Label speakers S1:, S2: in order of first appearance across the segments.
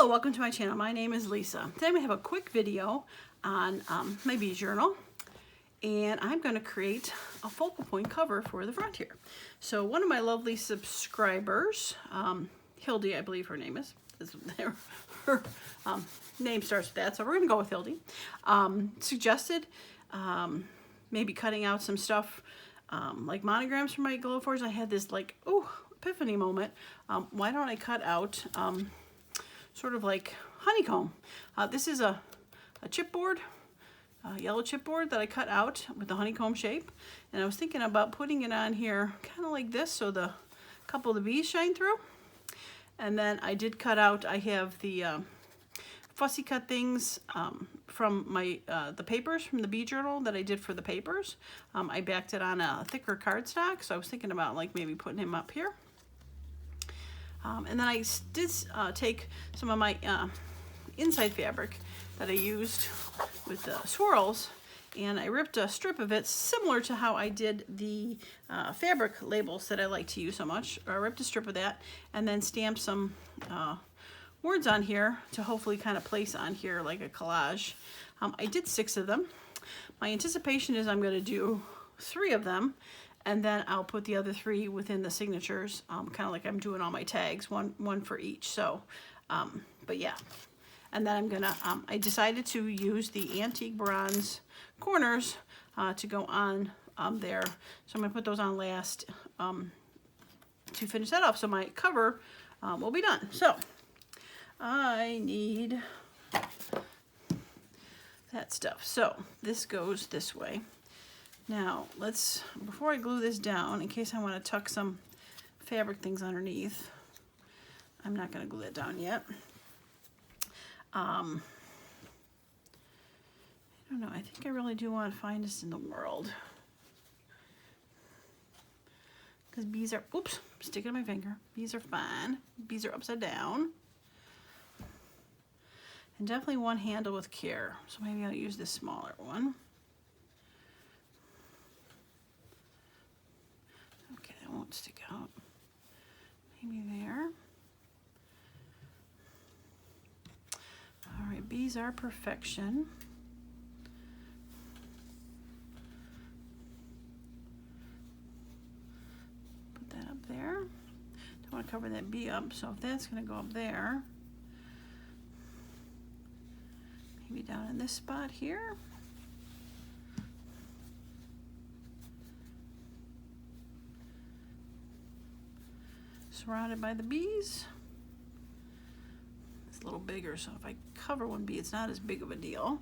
S1: Hello, welcome to my channel. My name is Lisa. Today we have a quick video on my bee journal, and I'm going to create a focal point cover for the front here. So one of my lovely subscribers, Hildy, I believe her name is her name starts with that, so we're going to go with Hildy, suggested maybe cutting out some stuff like monograms for my Glowforge. I had this like, epiphany moment. Why don't I cut out sort of like honeycomb. This is a chipboard, yellow chipboard that I cut out with the honeycomb shape, and I was thinking about putting it on here kind of like this so the couple of the bees shine through. And then I did cut out, I have the fussy cut things from my the papers from the bee journal that I did for the papers. I backed it on a thicker cardstock, so I was thinking about like maybe putting him up here. And then I did take some of my inside fabric that I used with the swirls, and I ripped a strip of it similar to how I did the fabric labels that I like to use so much. I ripped a strip of that and then stamped some words on here to hopefully kind of place on here like a collage. I did 6 of them. My anticipation is I'm going to do 3 of them, and then I'll put the other 3 within the signatures, kind of like I'm doing all my tags, one for each. So, but yeah. And then I'm gonna, I decided to use the antique bronze corners to go on there. So I'm gonna put those on last to finish that off. So my cover will be done. So I need that stuff. So this goes this way. Now, before I glue this down, in case I want to tuck some fabric things underneath, I'm not going to glue that down yet. I don't know, I think I really do want to find this in the world. Because bees are, oops, sticking my finger. Bees are fine. Bees are upside down. And definitely one handle with care. So maybe I'll use this smaller one. Won't stick out. Maybe there. All right, bees are perfection. Put that up there. Don't want to cover that bee up, so if that's going to go up there, maybe down in this spot here. Surrounded by the bees. It's a little bigger, so if I cover one bee, it's not as big of a deal.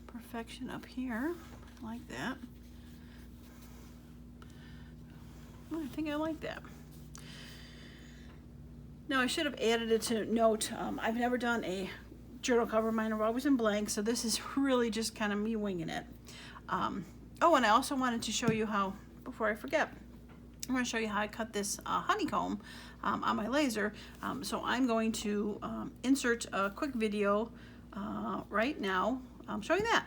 S1: Perfection up here, like that. Well, I think I like that. Now I should have added it to note, I've never done a journal cover. Mine are always in blank, so this is really just kind of me winging it. Oh, and I also wanted to show you how, before I forget, I'm going to show you how I cut this honeycomb on my laser. So I'm going to insert a quick video right now showing that.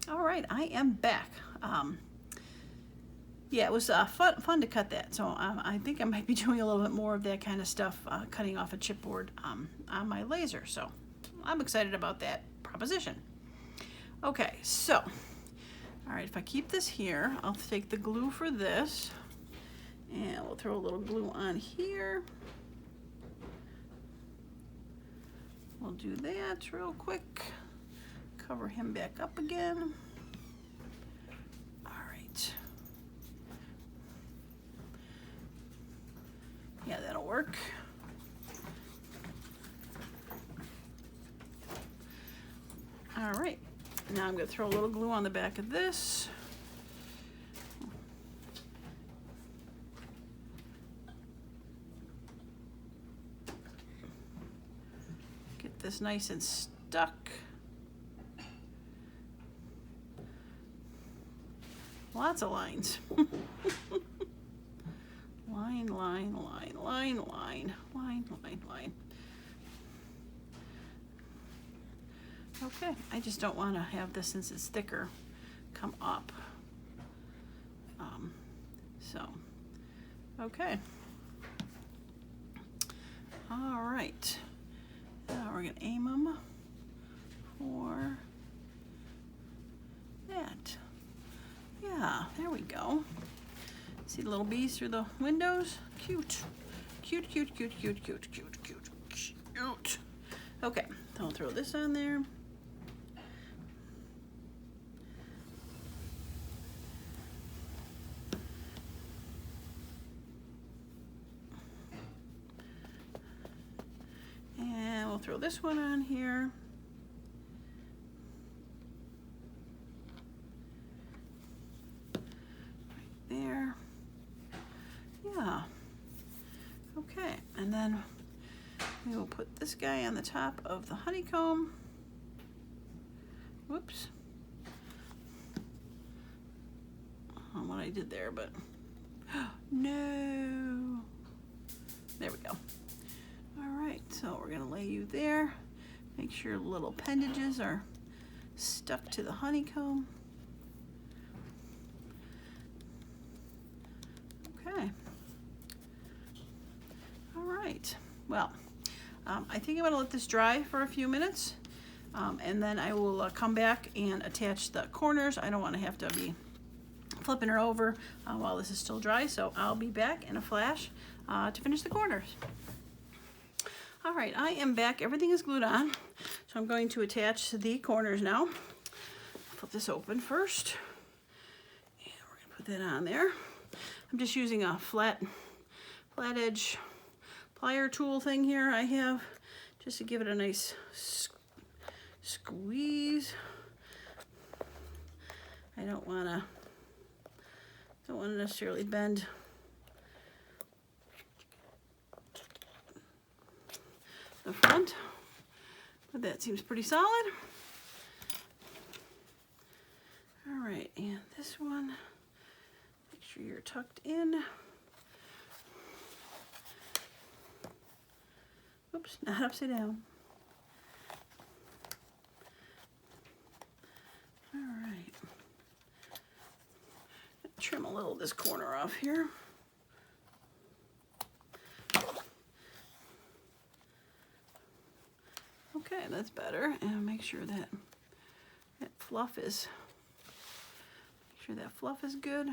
S1: All right, I am back. Yeah, it was fun to cut that. So I think I might be doing a little bit more of that kind of stuff, cutting off a chipboard on my laser. So I'm excited about that proposition. Okay, so, all right, if I keep this here, I'll take the glue for this, and we'll throw a little glue on here. We'll do that real quick. Cover him back up again. All right. Yeah, that'll work. All right. Now I'm going to throw a little glue on the back of this. Get this nice and stuck. Lots of lines. Line, line, line, line, line, line, line, line. Okay, I just don't want to have this, since it's thicker, come up. Okay. All right. Now we're going to aim them for that. Yeah, there we go. See the little bees through the windows? Cute. Cute, cute, cute, cute, cute, cute, cute, cute. Okay, I'll throw this on there. And we'll throw this one on here. There. Yeah. Okay, and then we will put this guy on the top of the honeycomb. Whoops. I don't know what I did there, but no. There we go. All right, so we're gonna lay you there. Make sure the little appendages are stuck to the honeycomb. Okay. All right. Well, I think I'm going to let this dry for a few minutes, and then I will come back and attach the corners. I don't want to have to be flipping her over while this is still dry, so I'll be back in a flash to finish the corners. All right, I am back. Everything is glued on, so I'm going to attach the corners now. Flip this open first, and we're going to put that on there. I'm just using a flat edge plier tool thing here I have, just to give it a nice squeeze. I don't want to necessarily bend the front, but that seems pretty solid. All right, and this one, make sure you're tucked in. Oops, not upside down. All right. Trim a little of this corner off here. Okay, that's better. And make sure that fluff is, good.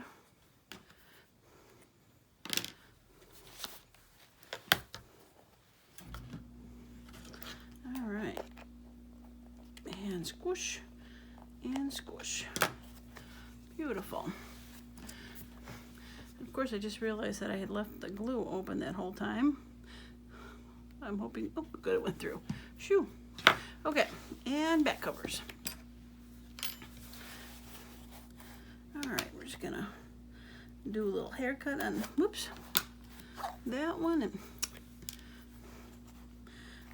S1: All right, and squish, and squish. Beautiful. Of course, I just realized that I had left the glue open that whole time. I'm hoping, oh, good, it went through. Shoo. Okay, and back covers. All right, we're just gonna do a little haircut on, whoops, that one. And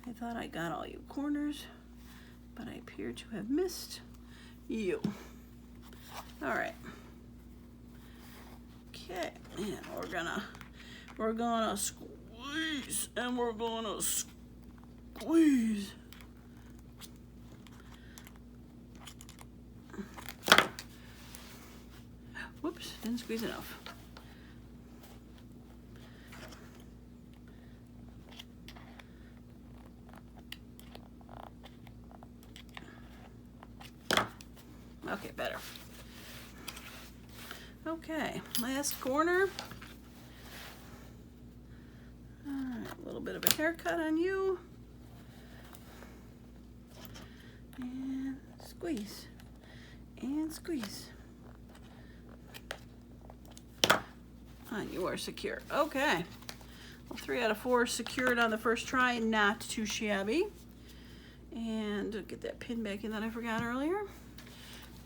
S1: I thought I got all you corners, but I appear to have missed you. All right. Okay, and we're gonna squeeze, and we're gonna squeeze. Whoops, didn't squeeze enough. Okay, better. Okay, last corner. All right, a little bit of a haircut on you. And squeeze. And squeeze. And you are secure. Okay. Well, 3 out of 4 secured on the first try, not too shabby. And get that pin back in that I forgot earlier.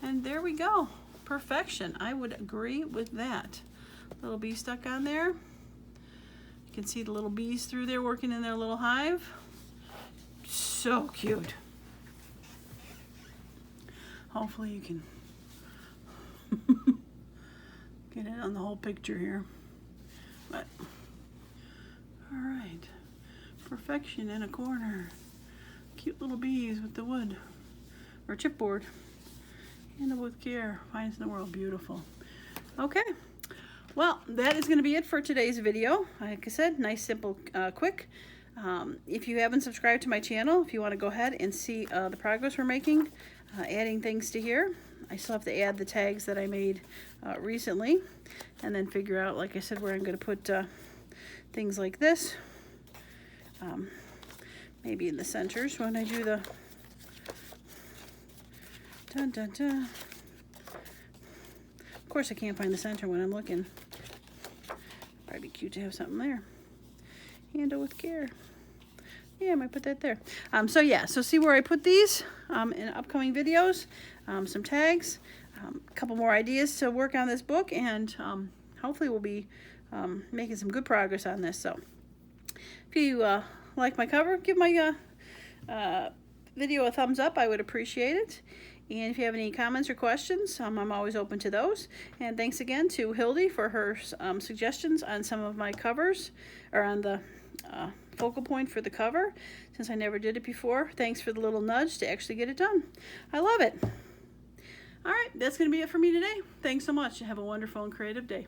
S1: And there we go. Perfection. I would agree with that. Little bee stuck on there. You can see the little bees through there working in their little hive. So cute. Hopefully you can it on the whole picture here. But, all right. Perfection in a corner. Cute little bees with the wood. Or chipboard. Handle with care. Finest in the world. Beautiful. Okay. Well, that is going to be it for today's video. Like I said, nice, simple, quick. If you haven't subscribed to my channel, if you want to go ahead and see the progress we're making, adding things to here. I still have to add the tags that I made recently, and then figure out, like I said, where I'm going to put things like this. Maybe in the centers when I do the dun dun dun. Of course, I can't find the center when I'm looking. Probably be cute to have something there. Handle with care. Yeah, I might put that there. So yeah, so see where I put these in upcoming videos. Some tags, a couple more ideas to work on this book, and hopefully we'll be making some good progress on this. So if you like my cover, give my video a thumbs up. I would appreciate it. And if you have any comments or questions, I'm always open to those. And thanks again to Hildy for her suggestions on some of my covers, or on the focal point for the cover, since I never did it before. Thanks for the little nudge to actually get it done. I love it. All right, that's going to be it for me today. Thanks so much. Have a wonderful and creative day.